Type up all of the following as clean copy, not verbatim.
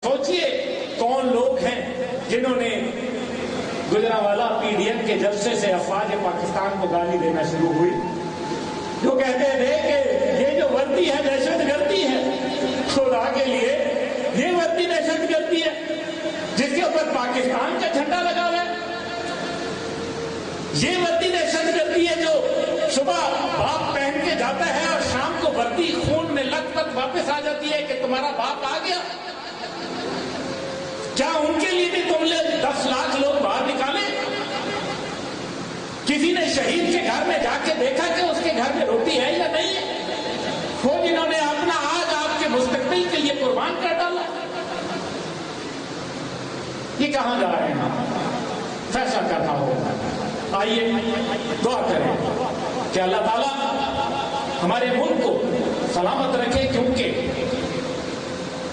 سوچئے کون لوگ ہیں جنہوں نے گجرانوالہ PDF کے جلسے سے افواج پاکستان کو گالی دینا شروع ہوئی، جو کہتے تھے کہ یہ جو وردی ہے دہشت گردی ہے. خدا کے لیے یہ وردی دہشت گردی ہے جس کے اوپر پاکستان کا جھنڈا لگا ہوا ہے؟ یہ وردی دہشت گردی ہے جو صبح باپ پہن کے جاتا ہے اور شام کو وردی خون میں لت پت واپس آ جاتی ہے کہ تمہارا باپ آ گیا؟ کیا ان کے لیے بھی تم نے 10 لاکھ لوگ باہر نکالے؟ کسی نے شہید کے گھر میں جا کے دیکھا کہ اس کے گھر میں روٹی ہے یا نہیں ہے؟ وہ جنہوں نے اپنا آج آپ کے مستقبل کے لیے قربان کر ڈالا، یہ کہاں جا رہے ہیں؟ فیصلہ کرنا ہوگا. آئیے دعا کریں کہ اللہ تعالیٰ ہمارے ملک کو سلامت رکھے، کیونکہ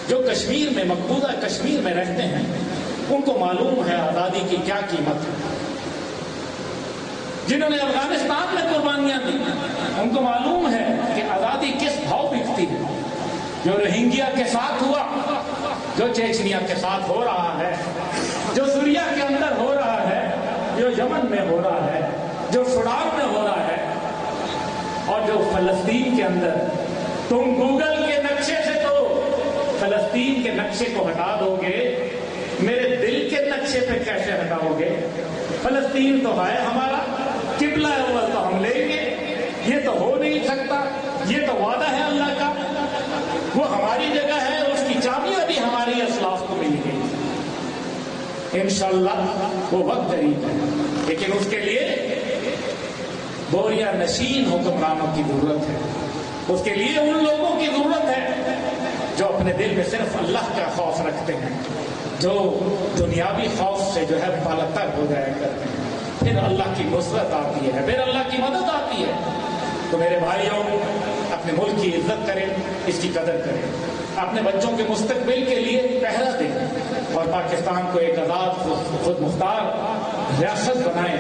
جو کشمیر میں مقبوضہ کشمیر میں رہتے ہیں ان کو معلوم ہے آزادی کی کیا قیمت ہے. جنہوں نے افغانستان میں قربانیاں دی ان کو معلوم ہے کہ آزادی کس بھاؤ بکتی ہے. جو روہنگیا کے ساتھ ہوا، جو چیچنیا کے ساتھ ہو رہا ہے، جو سوریا کے اندر ہو رہا ہے، جو یمن میں ہو رہا ہے، جو سوڈان میں ہو رہا ہے، اور جو فلسطین کے اندر، تم گوگل کے نقشے سے تو فلسطین کے نقشے کو ہٹا دو گے، میرے دل کے نقشے پہ کیسے ہٹاؤ گے؟ فلسطین تو ہے ہمارا، قبلہ اول تو ہم لیں گے، یہ تو ہو نہیں سکتا، یہ تو وعدہ ہے اللہ کا، وہ ہماری جگہ ہے، اس کی چابیاں بھی ہماری اسلاف کو مل گئی. انشاءاللہ وہ وقت قریب ہے، لیکن اس کے لیے بوریا نشین حکمرانوں کی ضرورت ہے. اس کے لیے ان لوگوں کی ضرورت ہے جو اپنے دل میں صرف اللہ کا خوف رکھتے ہیں، جو دنیاوی خوف سے جو ہے بالتر ہو جایا کرتے ہیں. پھر اللہ کی نصرت آتی ہے، پھر اللہ کی مدد آتی ہے. تو میرے بھائیوں، اپنے ملک کی عزت کریں، اس کی قدر کریں، اپنے بچوں کے مستقبل کے لیے پہرا دیں اور پاکستان کو ایک آزاد خود مختار ریاست بنائیں.